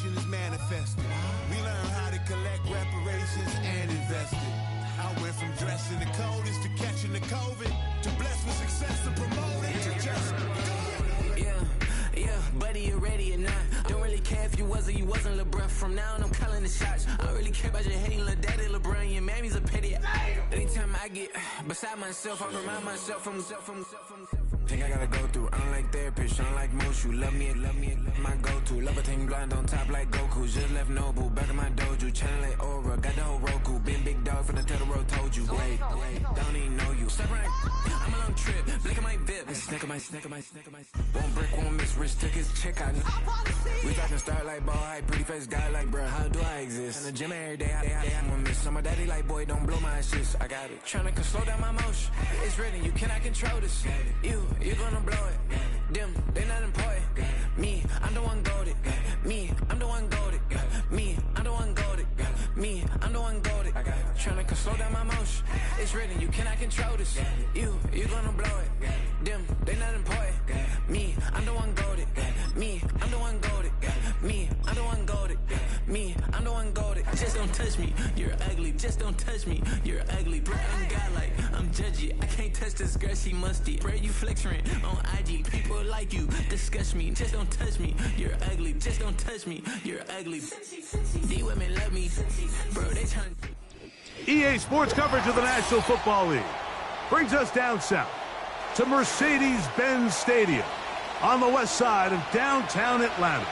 nation is manifested. We learn how to collect reparations and invest it. I went from dressing the coldest to catching the COVID, to blessed with success and promoted to just go. Yeah, buddy, you ready or not? Don't really care if you was or you wasn't, lil' bruh. From now on, I'm calling the shots. I don't really care about your hating, lil' daddy, LeBron. Your mammy's a pity. Anytime I get beside myself, I remind myself from. Think I gotta go through. I don't like therapists, I don't like most. You love me, my go-to. Love a team blind on top like Goku. Just left Noble, back in my dojo. Channel like Aura, got the whole Roku. Been big dog from the Tether Road, told you. Wait, don't even know you. Step right, I'm a long trip. Blink of my VIP. Snicker my. Won't break, won't miss. Rich took his check out. We talking start like ball high, pretty face guy like, bruh, how do I exist? In the gym every day, I'm gonna miss. So my daddy like, boy, don't blow my assist. I got it. Tryna slow down my motion. It's written, you cannot control this. You gonna blow it. Them, they not important. Me, I'm the one golded. Me, I'm the one golded. Me, I'm the one golded. Me, I'm the one golded. I got it. Tryna slow down my motion. It's written, you cannot control this. You gonna blow it. Them, they not important. Me, I'm the one golded. Me, I'm the one golded. Me, I'm the one golded. Me, I'm the one golded. Just don't touch me, you're ugly. Just don't touch me, you're ugly. Bro, I'm godlike, I'm judgy. I can't touch this girl, she musty. Bro, you flexing on IG. People like you disgust me. Just don't touch me, you're ugly. Just don't touch me, you're ugly. These women love me, bro. They trying. EA Sports coverage of the National Football League brings us down south to Mercedes-Benz Stadium on the west side of downtown Atlanta.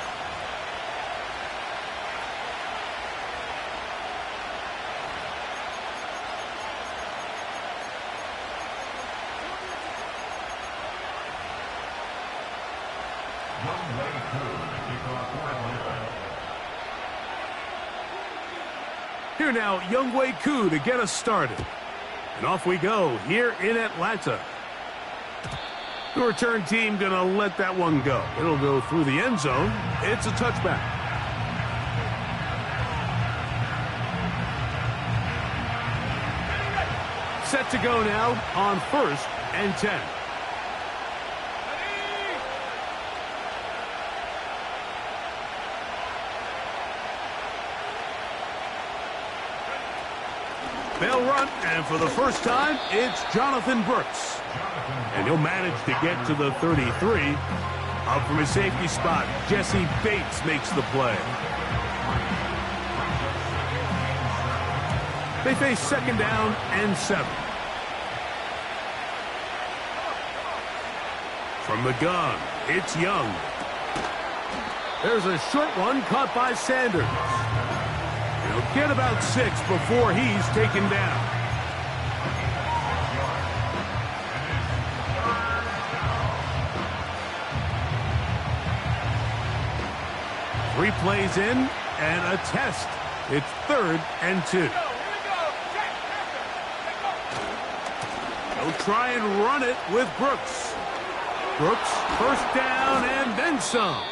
Here now, Younghoe Koo to get us started. And off we go here in Atlanta. The return team going to let that one go. It'll go through the end zone. It's a touchback. Set to go now on 1st and 10. They'll run, and for the first time, it's Jonathan Brooks. And he'll manage to get to the 33. Up from his safety spot, Jesse Bates makes the play. They face 2nd down and 7. From the gun, it's Young. There's a short one caught by Sanders. He'll get about 6 before he's taken down. Three plays in and a test. It's 3rd and 2. They'll try and run it with Brooks. Brooks, 1st down and then some.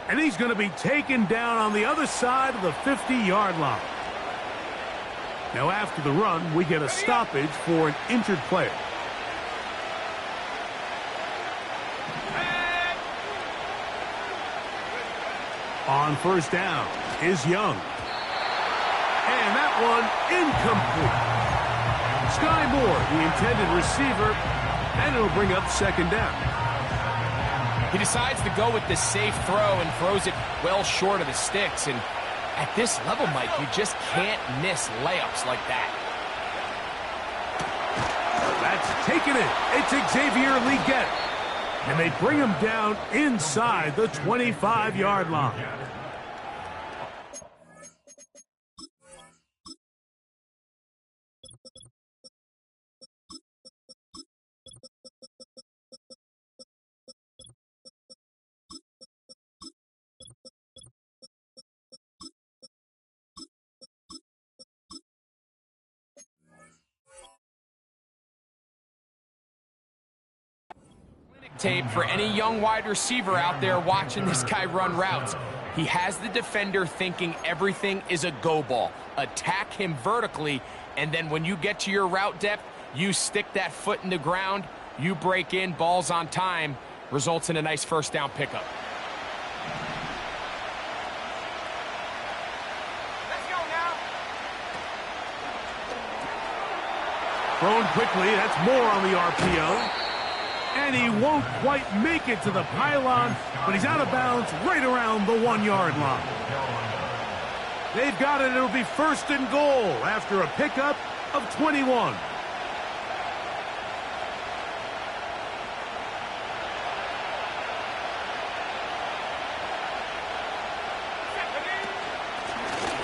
And he's going to be taken down on the other side of the 50-yard line. Now after the run, we get a stoppage for an injured player. On 1st down is Young. And that one incomplete. Sky Moore, the intended receiver, and it'll bring up 2nd down. He decides to go with the safe throw and throws it well short of the sticks. And at this level, Mike, you just can't miss layups like that. That's taken it. It's Xavier Legette. And they bring him down inside the 25-yard line. Tape for any young wide receiver out there watching this guy run routes. He has the defender thinking everything is a go ball. Attack him vertically, and then when you get to your route depth, you stick that foot in the ground, you break in, balls on time, results in a nice 1st down pickup. Thrown quickly, that's more on the RPO. And he won't quite make it to the pylon, but he's out of bounds right around the 1-yard line. They've got it. It'll be 1st and goal after a pickup of 21.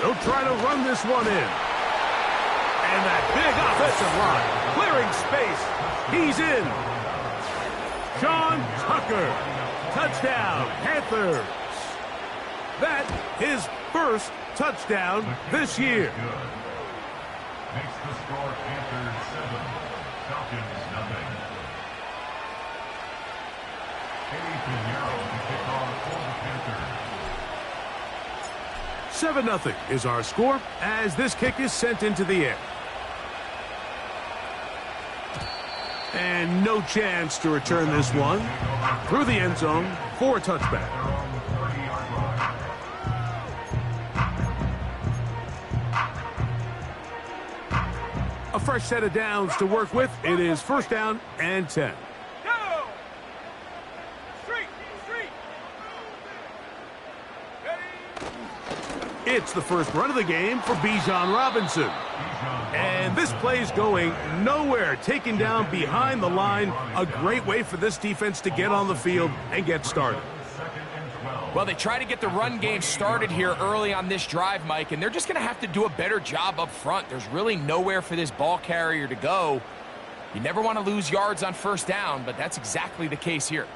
They'll try to run this one in. And that big offensive line, clearing space. He's in. Sean Tucker, touchdown, Panthers. That his first touchdown this year. Makes the score Panthers 7, Falcons nothing. Eddie Pinheiro to kick off for the Panthers. 7-0 is our score as this kick is sent into the air. And no chance to return this one through the end zone for a touchback. A fresh set of downs to work with. It is 1st down and 10. It's the first run of the game for Bijan Robinson. And this play's going nowhere, taken down behind the line. A great way for this defense to get on the field and get started. Well, they try to get the run game started here early on this drive, Mike, and they're just going to have to do a better job up front. There's really nowhere for this ball carrier to go. You never want to lose yards on 1st down, but that's exactly the case here.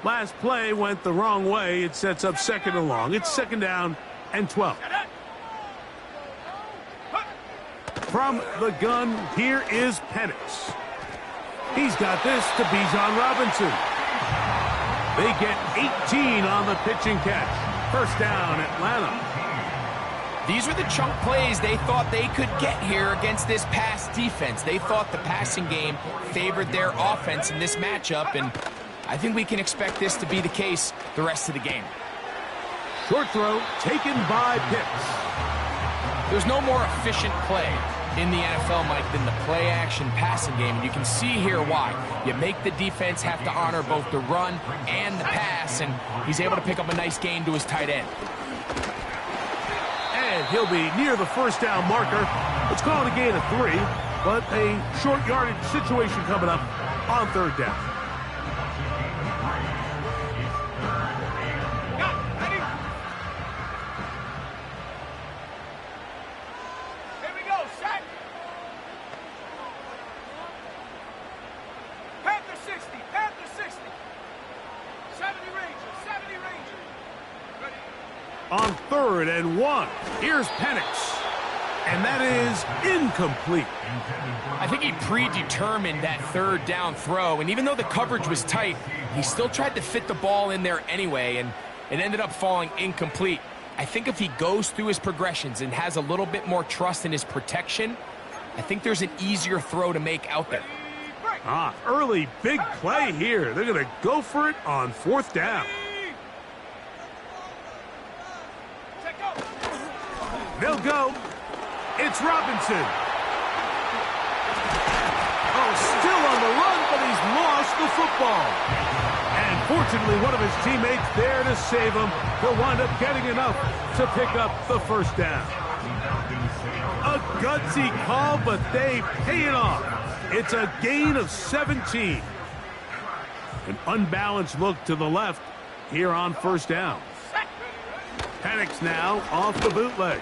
Last play went the wrong way. It sets up 2nd and long. It's 2nd down and 12. From the gun, here is Penix. He's got this to Bijan Robinson. They get 18 on the pitch and catch. 1st down, Atlanta. These are the chunk plays they thought they could get here against this pass defense. They thought the passing game favored their offense in this matchup, and I think we can expect this to be the case the rest of the game. Short throw taken by Pitts. There's no more efficient play in the NFL, Mike, than the play-action passing game. And you can see here why. You make the defense have to honor both the run and the pass, and he's able to pick up a nice gain to his tight end. And he'll be near the 1st down marker. Let's call it a gain of 3, but a short yardage situation coming up on 3rd down. On 3rd and 1, here's Penix, and that is incomplete. I think he predetermined that 3rd down throw, and even though the coverage was tight, he still tried to fit the ball in there anyway, and it ended up falling incomplete. I think if he goes through his progressions and has a little bit more trust in his protection, I think there's an easier throw to make out there. Early big play here. They're going to go for it on 4th down. They'll go. It's Robinson. Oh, still on the run, but he's lost the football. And fortunately, one of his teammates there to save him. He'll wind up getting enough to pick up the 1st down. A gutsy call, but they pay it off. It's a gain of 17. An unbalanced look to the left here on 1st down. Penix now off the bootleg.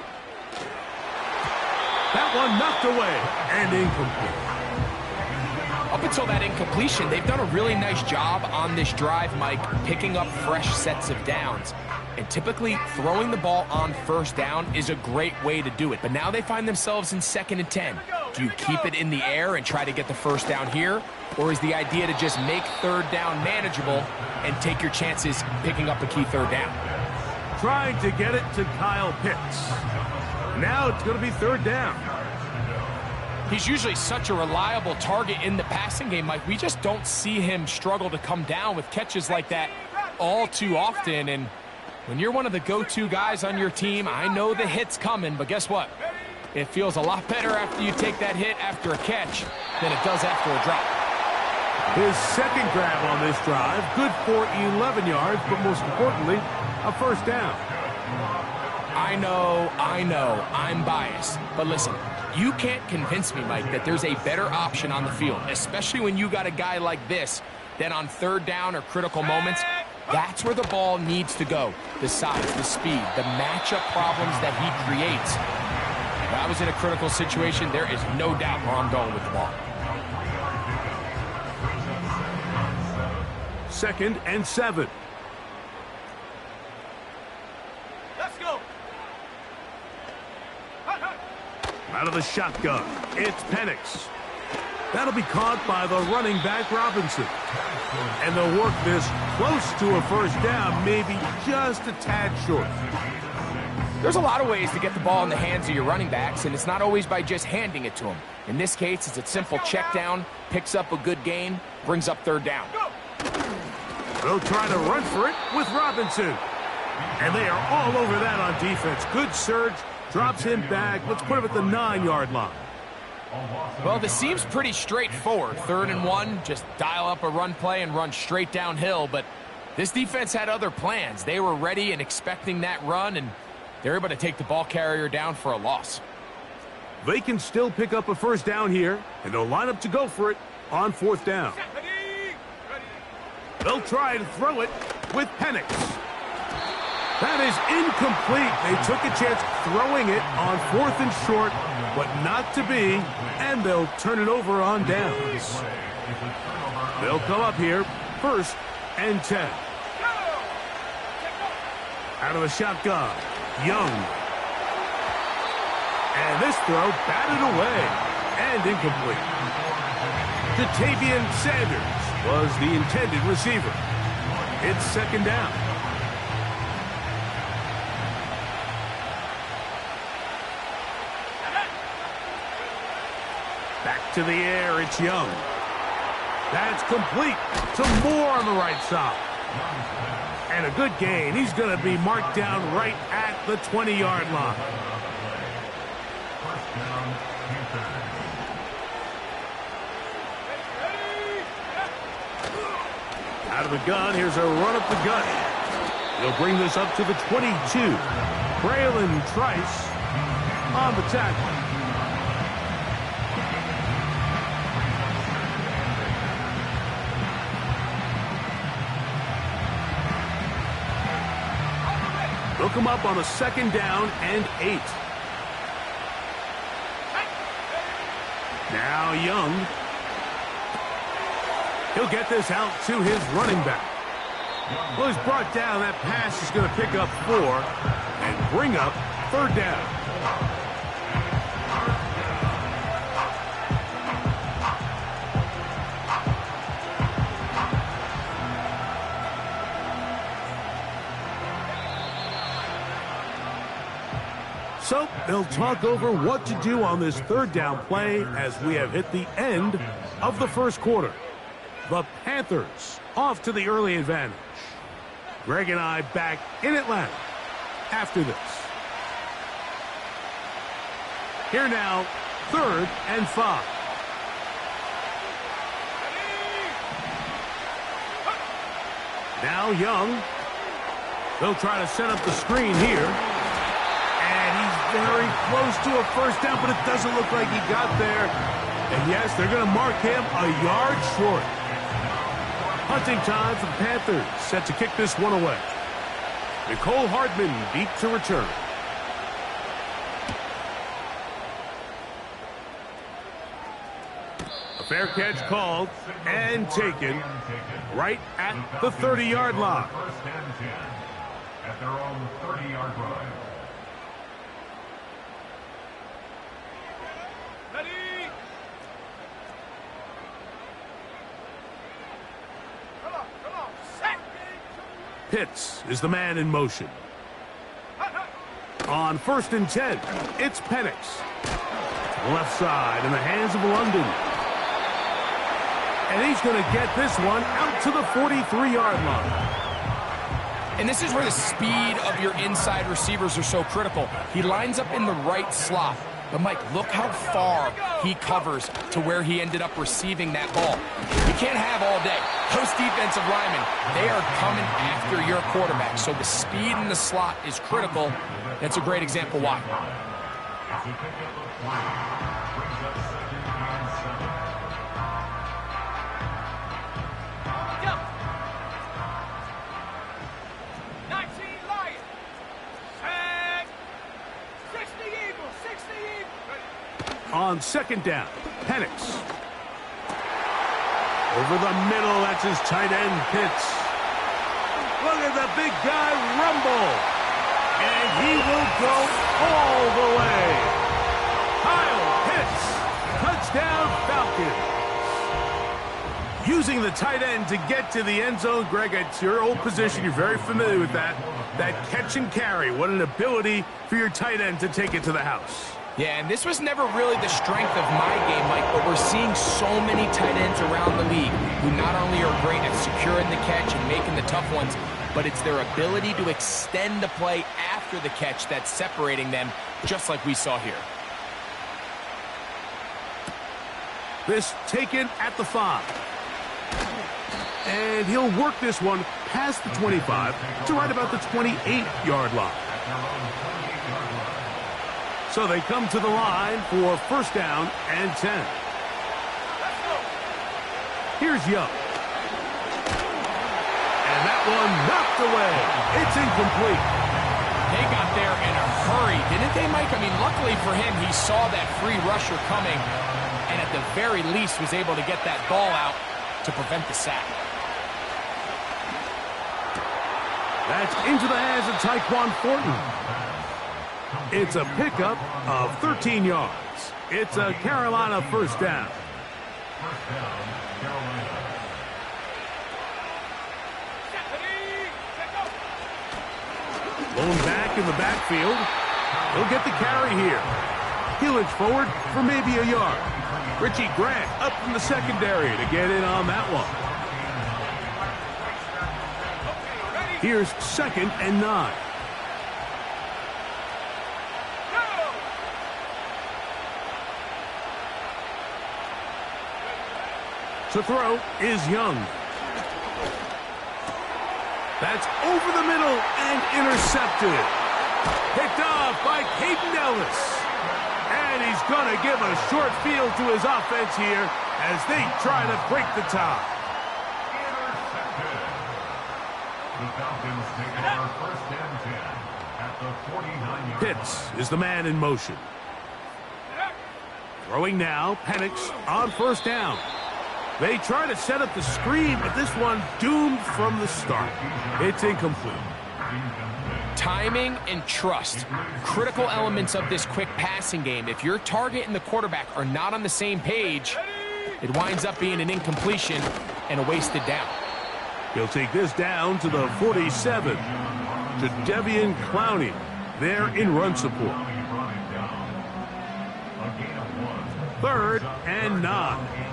That one knocked away and incomplete. Up until that incompletion, they've done a really nice job on this drive, Mike, picking up fresh sets of downs. And typically, throwing the ball on 1st down is a great way to do it. But now they find themselves in 2nd and 10. Do you keep it in the air and try to get the 1st down here? Or is the idea to just make 3rd down manageable and take your chances picking up a key 3rd down? Trying to get it to Kyle Pitts. Now it's going to be 3rd down. He's usually such a reliable target in the passing game, Mike. We just don't see him struggle to come down with catches like that all too often. And when you're one of the go-to guys on your team, I know the hit's coming, but guess what? It feels a lot better after you take that hit after a catch than it does after a drop. His second grab on this drive, good for 11 yards, but most importantly, a first down. I know, I'm biased. But listen, you can't convince me, Mike, that there's a better option on the field, especially when you got a guy like this, that on third down or critical moments, that's where the ball needs to go. The size, the speed, the matchup problems that he creates. If I was in a critical situation, there is no doubt where I'm going with the ball. 2nd and 7. Let's go. Out of the shotgun, it's Penix. That'll be caught by the running back Robinson. And they'll work this close to a first down, maybe just a tad short. There's a lot of ways to get the ball in the hands of your running backs, and it's not always by just handing it to them. In this case, it's a simple check down, picks up a good gain, brings up third down. They'll try to run for it with Robinson. And they are all over that on defense. Good surge, drops him back. Let's put him at the 9-yard line. Well, this seems pretty straightforward. 3rd and 1, just dial up a run play and run straight downhill. But this defense had other plans. They were ready and expecting that run, and they're able to take the ball carrier down for a loss. They can still pick up a first down here, and they'll line up to go for it on 4th down. They'll try to throw it with Penix. That is incomplete. They took a chance throwing it on 4th and short, but not to be, and they'll turn it over on downs. They'll come up here, 1st and 10. Out of the shotgun, Young. And this throw batted away and incomplete. Ja'Tavion Sanders was the intended receiver. It's 2nd down. Back to the air, it's Young. That's complete to Moore on the right side. And a good gain. He's going to be marked down right at the 20-yard line. First down, Ncaa. Out of the gun, here's a run up the gut. He'll bring this up to the 22. Braylon Trice on the tackle. They'll come up on a 2nd down and 8. Now Young. He'll get this out to his running back. Well, he's brought down. That pass is going to pick up 4 and bring up 3rd down. So they'll talk over what to do on this 3rd down play as we have hit the end of the 1st quarter. The Panthers off to the early advantage. Greg and I back in Atlanta after this. Here now, 3rd and 5. Now Young. They'll try to set up the screen here. And he's very close to a first down, but it doesn't look like he got there. And yes, they're going to mark him a yard short. Hunting time for the Panthers, set to kick this one away. Nicole Hardman deep to return. A fair catch called and taken right at the 30-yard line. 1st and 10 at their own 30-yard line. Pitts is the man in motion. On 1st and 10, it's Penix. Left side in the hands of London. And he's going to get this one out to the 43-yard line. And this is where the speed of your inside receivers are so critical. He lines up in the right slot. But, Mike, look how far he covers to where he ended up receiving that ball. You can't have all day. Those defensive linemen, they are coming after your quarterback. So the speed in the slot is critical. That's a great example why. On second down, Penix. Over the middle, that's his tight end, Pitts. Look at the big guy rumble. And he will go all the way. Kyle Pitts, touchdown Falcons. Using the tight end to get to the end zone, Greg, it's your old position. You're very familiar with that. That catch and carry. What an ability for your tight end to take it to the house. Yeah, and this was never really the strength of my game, Mike, but we're seeing so many tight ends around the league who not only are great at securing the catch and making the tough ones, but it's their ability to extend the play after the catch that's separating them, just like we saw here. This taken at the 5. And he'll work this one past the 25 to right about the 28-yard line. So they come to the line for first down and 10. Here's Young. And that one knocked away. It's incomplete. They got there in a hurry, didn't they, Mike? I mean, luckily for him, he saw that free rusher coming and at the very least was able to get that ball out to prevent the sack. That's into the hands of Tyquan Thornton. It's a pickup of 13 yards. It's a Carolina first down. Blown back in the backfield. He'll get the carry here. He'll inch forward for maybe a yard. Richie Grant up from the secondary to get in on that one. Here's second and 9. To throw is Young. That's over the middle and intercepted. Picked off by Caden Ellis. And he's going to give a short field to his offense here as they try to break the tie. The Falcons take over first and 10 at the 49-yard line. Pitts is the man in motion. Throwing now, Penix on first down. They try to set up the screen, but this one doomed from the start. It's incomplete. Timing and trust, critical elements of this quick passing game. If your target and the quarterback are not on the same page, it winds up being an incompletion and a wasted down. He'll take this down to the 47 to Devian Clowney. There in run support. Third and 9.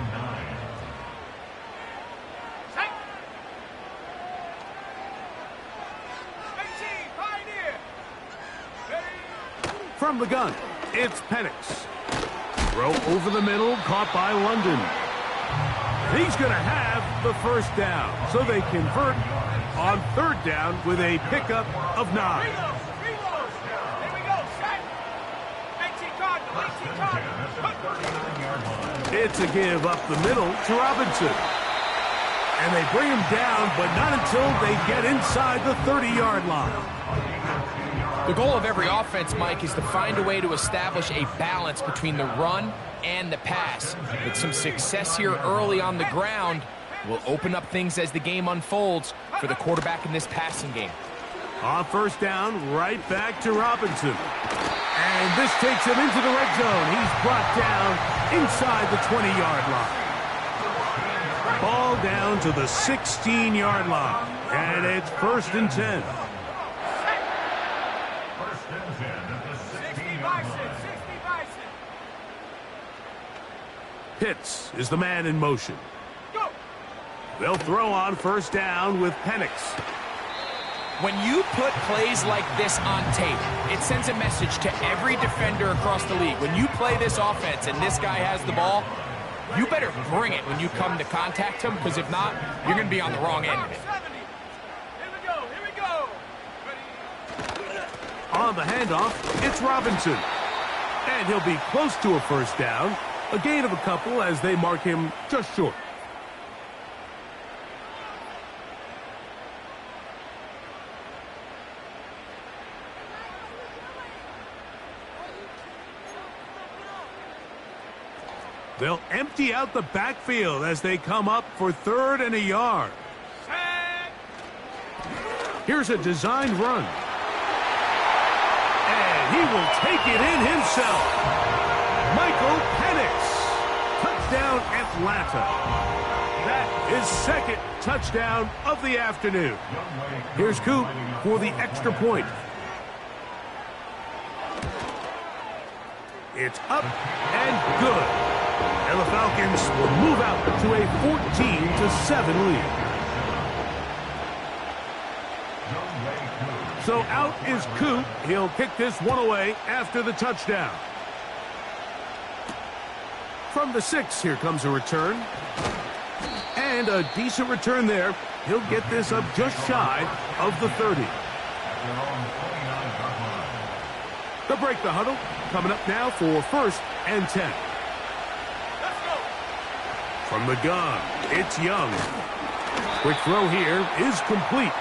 From the gun, it's Penix. Throw over the middle, caught by London. He's going to have the first down, so they convert on third down with a pickup of 9. It's a give up the middle to Robinson. And they bring him down, but not until they get inside the 30-yard line. The goal of every offense, Mike, is to find a way to establish a balance between the run and the pass. With some success here early on the ground, will open up things as the game unfolds for the quarterback in this passing game. On first down, right back to Robinson. And this takes him into the red zone. He's brought down inside the 20-yard line. Ball down to the 16-yard line. And it's first and 10. Pitts is the man in motion. They'll throw on first down with Penix. When you put plays like this on tape, it sends a message to every defender across the league. When you play this offense and this guy has the ball, you better bring it when you come to contact him, because if not, you're going to be on the wrong end of it. Here we go. On the handoff, it's Robinson. And he'll be close to a first down. A gain of a couple as they mark him just short. They'll empty out the backfield as they come up for 3rd and a yard. Here's a designed run. And he will take it in himself. Michael Penix. Touchdown, Atlanta. That is 2nd touchdown of the afternoon. Here's Coop for the extra point. It's up and good. And the Falcons will move out to a 14-7 lead. So out is Coop. He'll kick this one away after the touchdown. From the 6, here comes a return. And a decent return there. He'll get this up just shy of the 30. They'll break the huddle. Coming up now for 1st and 10. From the gun, it's Young. Quick throw here is complete.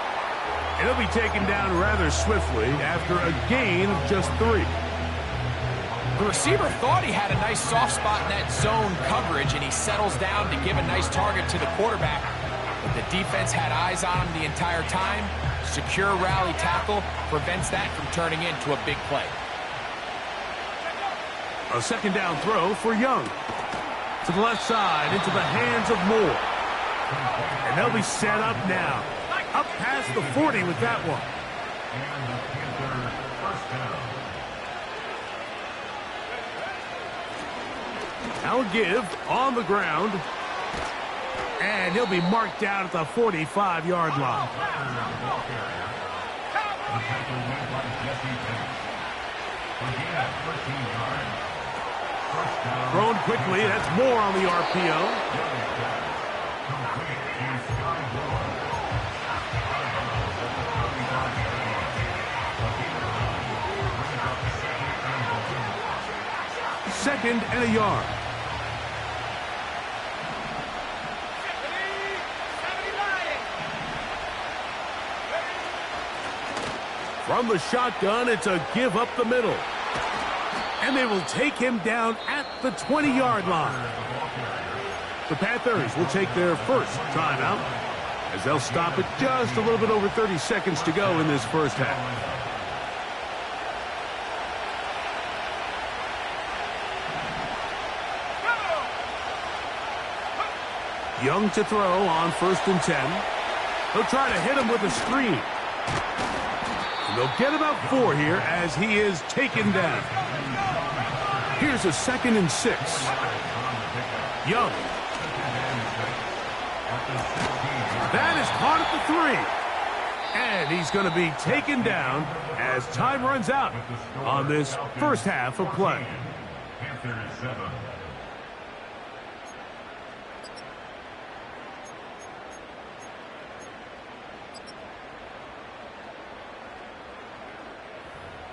And he'll be taken down rather swiftly after a gain of just 3. The receiver thought he had a nice soft spot in that zone coverage, and he settles down to give a nice target to the quarterback. But the defense had eyes on him the entire time. Secure rally tackle prevents that from turning into a big play. A 2nd down throw for Young. To the left side, into the hands of Moore. And they'll be set up now. Up past the 40 with that one. And the Panthers first down. Now a give on the ground. And he'll be marked down at the 45-yard line. The tackle made by Jesse Penix. Again, 13 yards. Thrown quickly. That's Moore on the RPO. Second and a yard. From the shotgun, it's a give up the middle. And they will take him down at the 20-yard line. The Panthers will take their first timeout as they'll stop it just a little bit over 30 seconds to go in this first half. Young to throw on 1st and 10. He'll try to hit him with a screen. And they'll get about 4 here as he is taken down. Here's a 2nd and 6. Young. That is caught at the 3. And he's going to be taken down as time runs out on this first half of play. Panthers 7.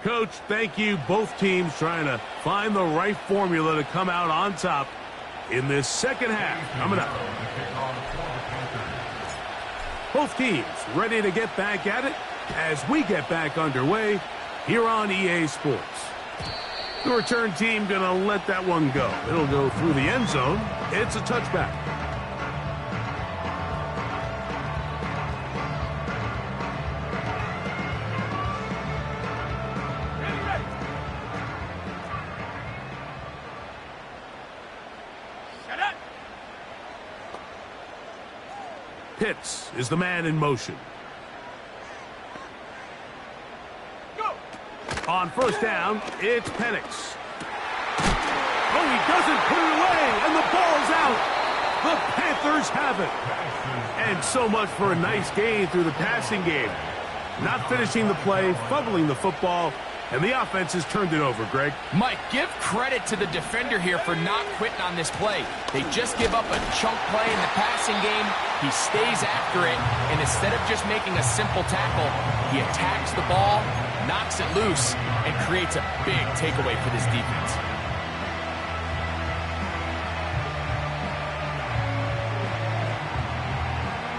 Coach, thank you. Both teams trying to find the right formula to come out on top in this second half. Coming up. Both teams ready to get back at it as we get back underway here on EA Sports. The return team going to let that one go. It'll go through the end zone. It's a touchback. Pitts is the man in motion. Go. On first down, it's Penix. Oh, he doesn't put it away, and the ball's out. The Panthers have it. And so much for a nice gain through the passing game. Not finishing the play, fumbling the football, and the offense has turned it over, Greg. Mike, give credit to the defender here for not quitting on this play. They just give up a chunk play in the passing game. He stays after it, and instead of just making a simple tackle, he attacks the ball, knocks it loose, and creates a big takeaway for this defense.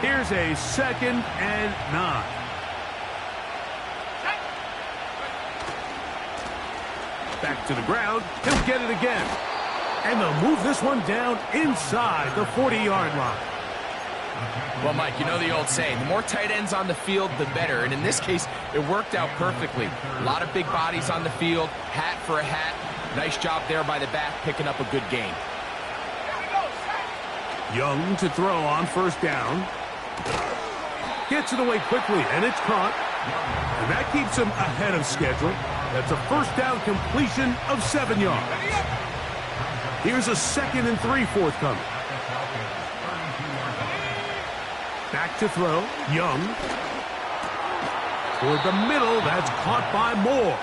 Here's a 2nd and 9. Back to the ground. He'll get it again. And they'll move this one down inside the 40-yard line. Well, Mike, you know the old saying, the more tight ends on the field, the better. And in this case, it worked out perfectly. A lot of big bodies on the field, hat for a hat. Nice job there by the back, picking up a good gain. Young to throw on 1st down. Gets it away quickly, and it's caught. And that keeps him ahead of schedule. That's a 1st down completion of 7 yards. Here's a 2nd and 3 forthcoming. Back to throw. Young. Toward the middle. That's caught by Moore.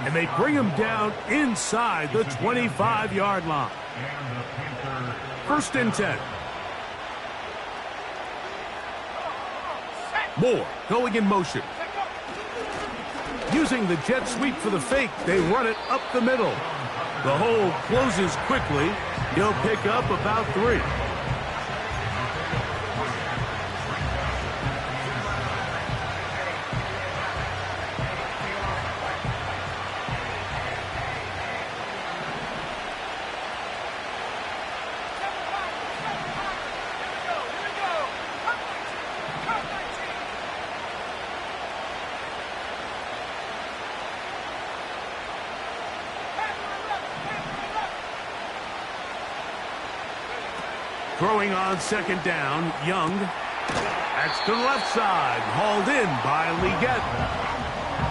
And they bring him down inside the 25-yard line. 1st and 10. Moore going in motion. Using the jet sweep for the fake, they run it up the middle. The hole closes quickly. He'll pick up about 3. Throwing on 2nd down, Young. That's to the left side, hauled in by Leggett.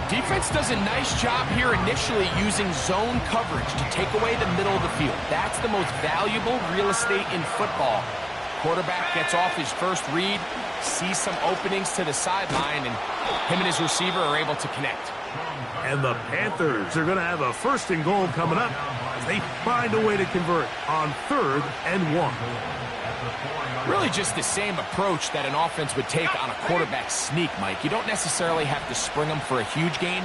Defense does a nice job here initially using zone coverage to take away the middle of the field. That's the most valuable real estate in football. Quarterback gets off his first read, sees some openings to the sideline, and him and his receiver are able to connect. And the Panthers are going to have a 1st and goal coming up as they find a way to convert on 3rd and 1. Really just the same approach that an offense would take on a quarterback sneak, Mike. You don't necessarily have to spring them for a huge gain.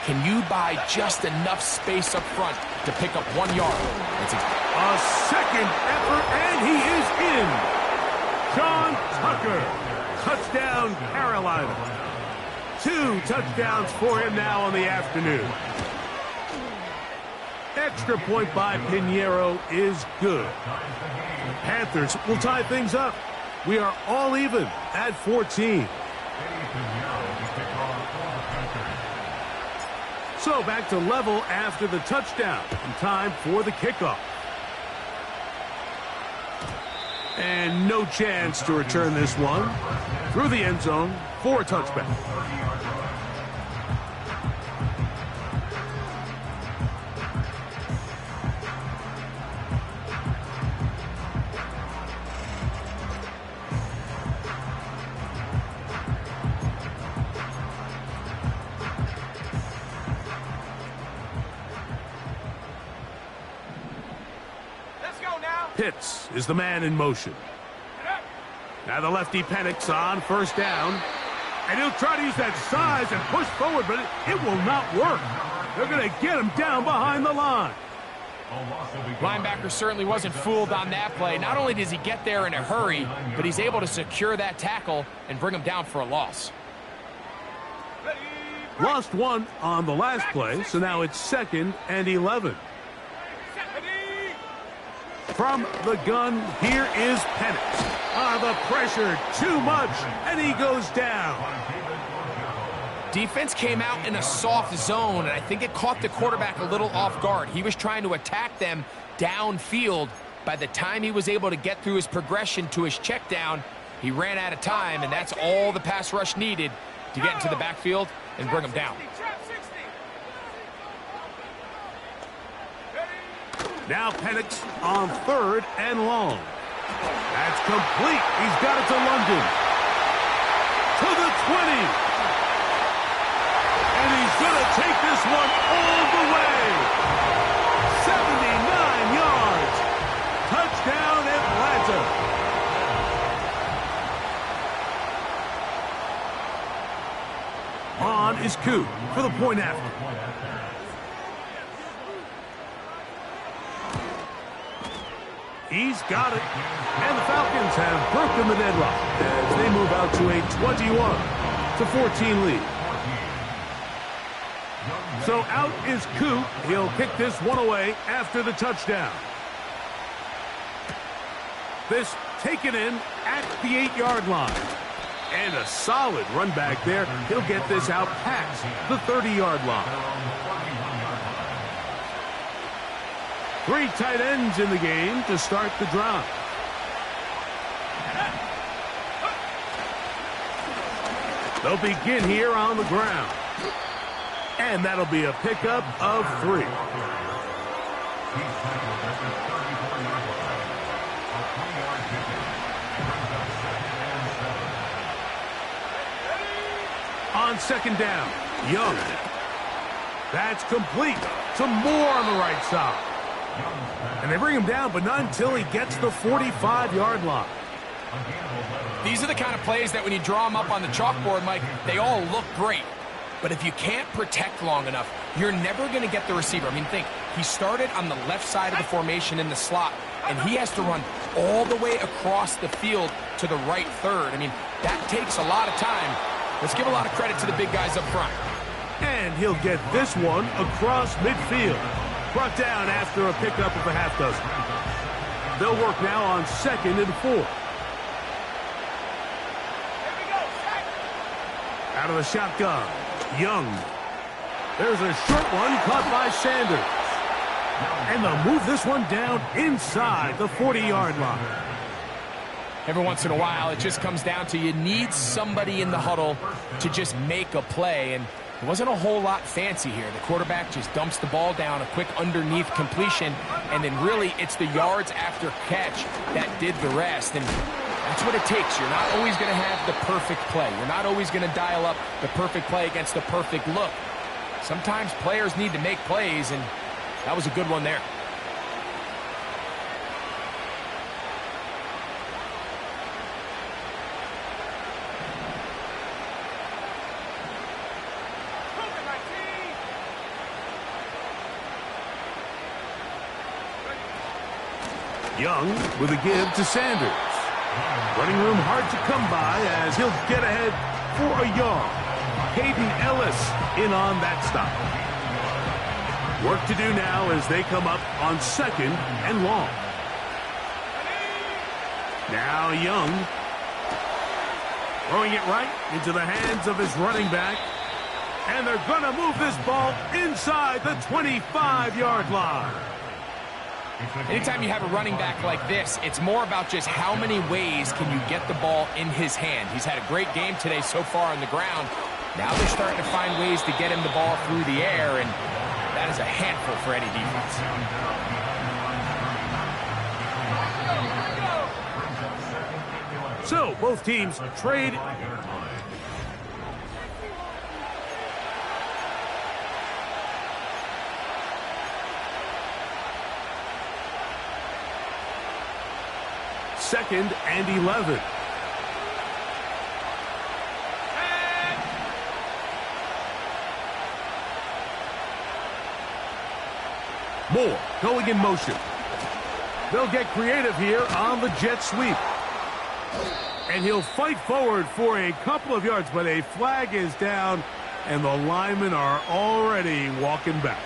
Can you buy just enough space up front to pick up 1 yard? A 2nd effort, and he is in. Sean Tucker, touchdown Carolina. 2 touchdowns for him now on the afternoon. Extra point by Pinheiro is good. Panthers will tie things up. We are all even at 14. So back to level after the touchdown. And time for the kickoff. And no chance to return this one. Through the end zone for a touchback. Pitts is the man in motion. Now the lefty panics on 1st down. And he'll try to use that size and push forward, but it will not work. They're going to get him down behind the line. Linebacker certainly wasn't fooled on that play. Not only does he get there in a hurry, but he's able to secure that tackle and bring him down for a loss. Lost 1 on the last play, so now it's 2nd and 11. From the gun, here is Penix. The pressure, too much, and he goes down. Defense came out in a soft zone, and I think it caught the quarterback a little off guard. He was trying to attack them downfield. By the time he was able to get through his progression to his check down, he ran out of time, and that's all the pass rush needed to get into the backfield and bring him down. Now Penix on 3rd and long. That's complete. He's got it to London. To the 20. gonna take this one all the way. 79 yards. Touchdown, Atlanta. On is Ncaa for the point after. He's got it. And the Falcons have broken the deadlock as they move out to a 21-14 lead. So out is Ncaa. He'll kick this one away after the touchdown. This taken in at the 8-yard line. And a solid run back there. He'll get this out past the 30-yard line. 3 tight ends in the game to start the drive. They'll begin here on the ground. And that'll be a pickup of 3. On second down, Young. That's complete to Moore on the right side. And they bring him down, but not until he gets the 45-yard line. These are the kind of plays that when you draw them up on the chalkboard, Mike, they all look great. But if you can't protect long enough, you're never going to get the receiver. I mean, think, he started on the left side of the formation in the slot, and he has to run all the way across the field to the right third. I mean, that takes a lot of time. Let's give a lot of credit to the big guys up front. And he'll get this one across midfield. Brought down after a pickup of a half dozen. They'll work now on 2nd and 4. Out of the shotgun, Young. There's a short one caught by Sanders. And they'll move this one down inside the 40-yard line. Every once in a while, it just comes down to you need somebody in the huddle to just make a play. And it wasn't a whole lot fancy here. The quarterback just dumps the ball down, a quick underneath completion, and then really it's the yards after catch that did the rest. And that's what it takes. You're not always going to have the perfect play. You're not always going to dial up the perfect play against the perfect look. Sometimes players need to make plays, and that was a good one there. Young with a give to Sanders. Running room hard to come by as he'll get ahead for a yard. Hayden Ellis in on that stop. Work to do now as they come up on 2nd and long. Now Young throwing it right into the hands of his running back. And they're going to move this ball inside the 25-yard line. Anytime you have a running back like this, it's more about just how many ways can you get the ball in his hand. He's had a great game today so far on the ground. Now they're starting to find ways to get him the ball through the air, and that is a handful for any defense. So both teams trade. Second and 11. Moore going in motion. They'll get creative here on the jet sweep. And he'll fight forward for a couple of yards, but a flag is down, and the linemen are already walking back.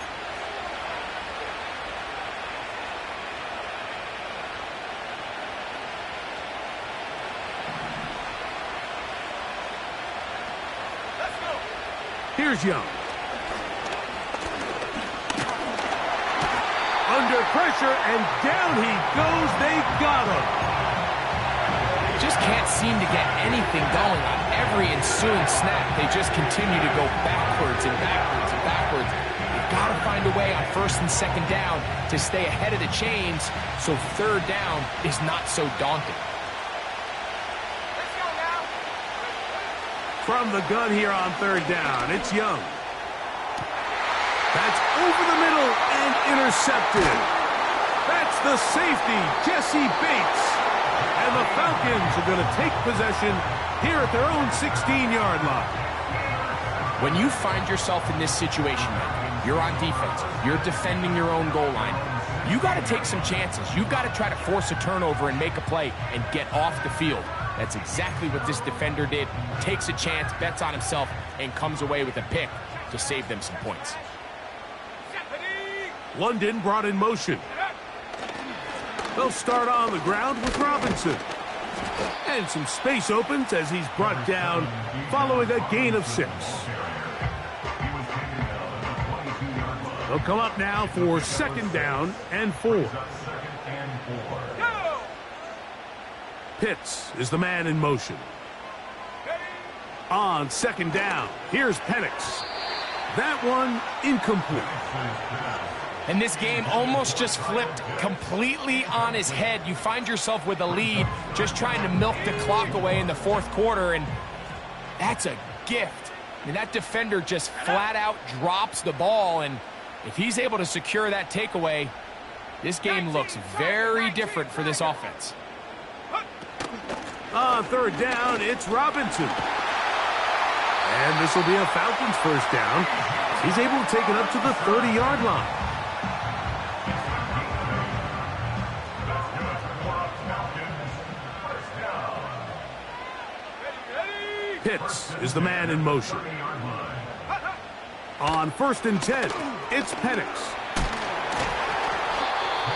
Here's Young. Under pressure, and down he goes. They got him. Just can't seem to get anything going on every ensuing snap. They just continue to go backwards and backwards and backwards. You've got to find a way on 1st and 2nd down to stay ahead of the chains so 3rd down is not so daunting. From the gun here on 3rd down, it's Young. and intercepted. That's the safety, Jesse Bates. And the Falcons are going to take possession here at their own 16-yard line. When you find yourself in this situation, you're on defense, you're defending your own goal line, you got to take some chances. You got to try to force a turnover and make a play and get off the field. That's exactly what this defender did. Takes a chance, bets on himself, and comes away with a pick to save them some points. London brought in motion. They'll start on the ground with Robinson. And some space opens as he's brought down following a gain of 6. They'll come up now for 2nd down and 4. Pitts is the man in motion. On 2nd down, here's Penix. That one incomplete. And this game almost just flipped completely on his head. You find yourself with a lead, just trying to milk the clock away in the 4th quarter, and that's a gift. I mean, that defender just flat out drops the ball, and if he's able to secure that takeaway, this game looks very different for this offense. On 3rd down, it's Robinson. And this will be a Falcons 1st down. He's able to take it up to the 30-yard line. Pitts is the man in motion. On 1st and 10, it's Penix.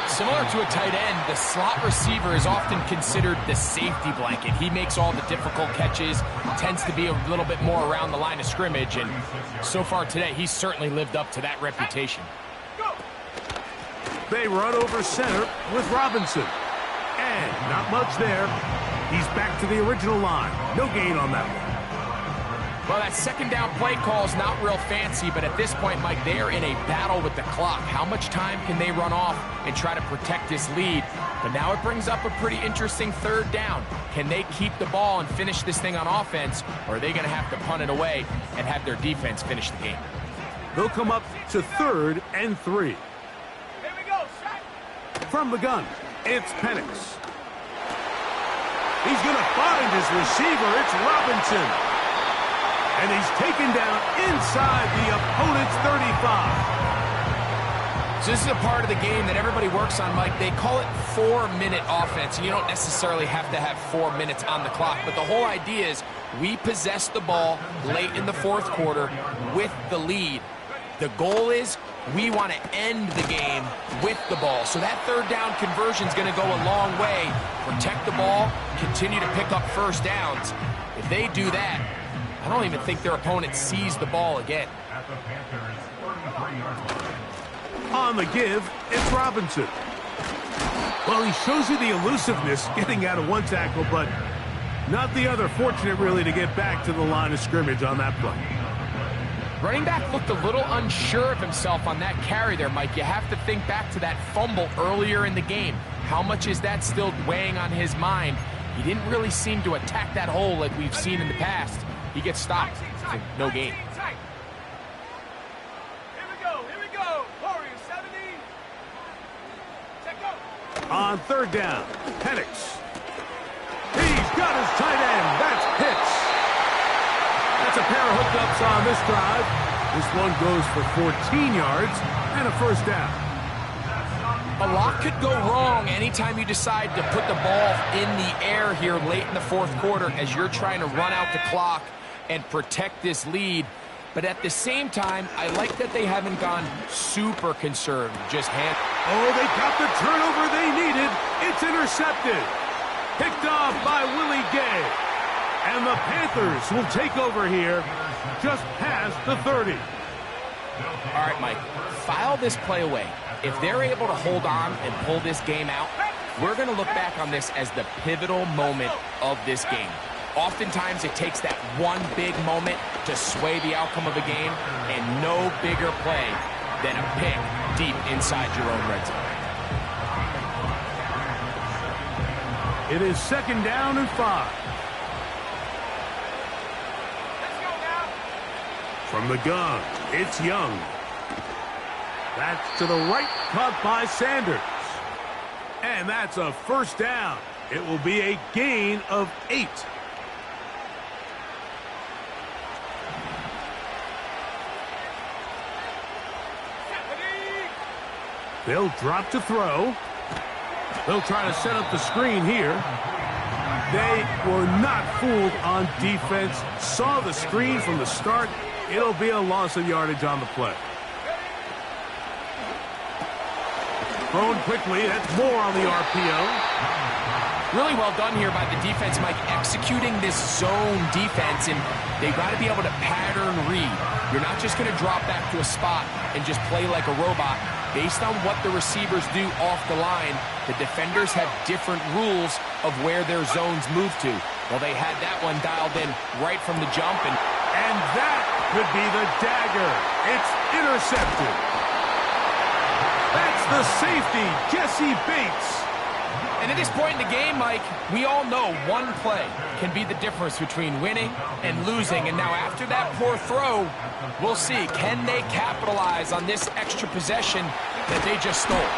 Similar to a tight end, the slot receiver is often considered the safety blanket. He makes all the difficult catches, tends to be a little bit more around the line of scrimmage, and so far today, he's certainly lived up to that reputation. They run over center with Robinson. And not much there. He's back to the original line. No gain on that one. Well, that 2nd down play call is not real fancy, but at this point, Mike, they are in a battle with the clock. How much time can they run off and try to protect this lead? But now it brings up a pretty interesting 3rd down. Can they keep the ball and finish this thing on offense, or are they going to have to punt it away and have their defense finish the game? They'll come up to 3rd and 3. Here we go, shot. From the gun, it's Penix. He's going to find his receiver. It's Robinson. And he's taken down inside the opponent's 35. So this is a part of the game that everybody works on, Mike. They call it 4-minute offense. You don't necessarily have to have 4 minutes on the clock, but the whole idea is we possess the ball late in the 4th quarter with the lead. The goal is we want to end the game with the ball. So that 3rd down conversion is going to go a long way. Protect the ball, continue to pick up 1st downs. If they do that, I don't even think their opponent sees the ball again. On the give, it's Robinson. Well, he shows you the elusiveness getting out of one tackle, but not the other. Fortunate, really, to get back to the line of scrimmage on that play. Running back looked a little unsure of himself on that carry there, Mike. You have to think back to that fumble earlier in the game. How much is that still weighing on his mind? He didn't really seem to attack that hole like we've seen in the past. He gets stopped. No gain. Here we go. Warriors 70. Check go. On 3rd down, Penix. He's got his tight end. That's Pitts. That's a pair of hookups on this drive. This one goes for 14 yards and a 1st down. A lot could go wrong anytime you decide to put the ball in the air here late in the 4th quarter as you're trying to run out the clock and protect this lead. But at the same time, I like that they haven't gone super conservative. Just Oh, they got the turnover they needed. It's intercepted. Picked off by Willie Gay. And the Panthers will take over here just past the 30. All right, Mike, file this play away. If they're able to hold on and pull this game out, we're going to look back on this as the pivotal moment of this game. Oftentimes, it takes that one big moment to sway the outcome of a game, and no bigger play than a pick deep inside your own red zone. It is 2nd down and 5. Let's go now. From the gun, it's Young. That's to the right, caught by Sanders. And that's a first down. It will be a gain of 8. They'll drop to throw. They'll try to set up the screen here. They were not fooled on defense. Saw the screen from the start. It'll be a loss of yardage on the play. Thrown quickly. That's more on the RPO. Really well done here by the defense, Mike, executing this zone defense, and they've got to be able to pattern read. You're not just going to drop back to a spot and just play like a robot. Based on what the receivers do off the line, the defenders have different rules of where their zones move to. Well, they had that one dialed in right from the jump. And that could be the dagger. It's intercepted. That's the safety, Jesse Bates. And at this point in the game, Mike, we all know one play can be the difference between winning and losing. And now after that poor throw, we'll see, can they capitalize on this extra possession that they just stole?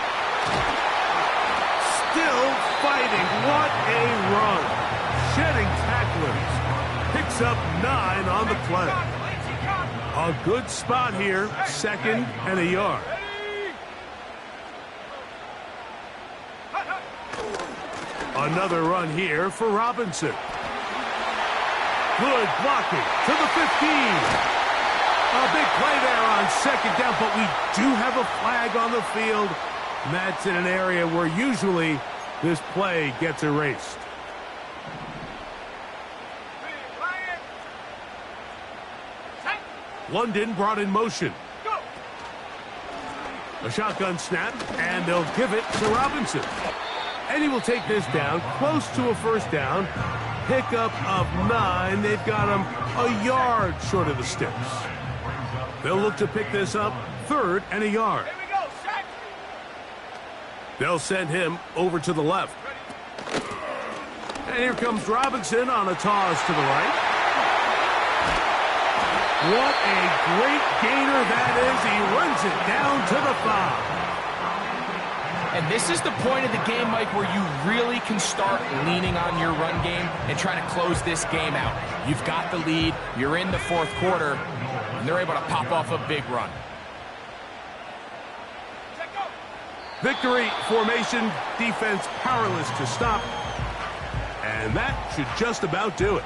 Still fighting. What a run. Shedding tacklers. Picks up 9 on the play. A good spot here. 2nd and a yard. Another run here for Robinson. Good blocking to the 15. A big play there on 2nd down, but we do have a flag on the field. And that's in an area where usually this play gets erased. London brought in motion. A shotgun snap, and they'll give it to Robinson. And he will take this down, close to a first down. Pickup of 9. They've got him a yard short of the sticks. They'll look to pick this up, 3rd and a yard. They'll send him over to the left. And here comes Robinson on a toss to the right. What a great gainer that is. He runs it down to the 5. And this is the point of the game, Mike, where you really can start leaning on your run game and trying to close this game out. You've got the lead. You're in the 4th quarter, and they're able to pop off a big run. Victory formation, defense powerless to stop. And that should just about do it.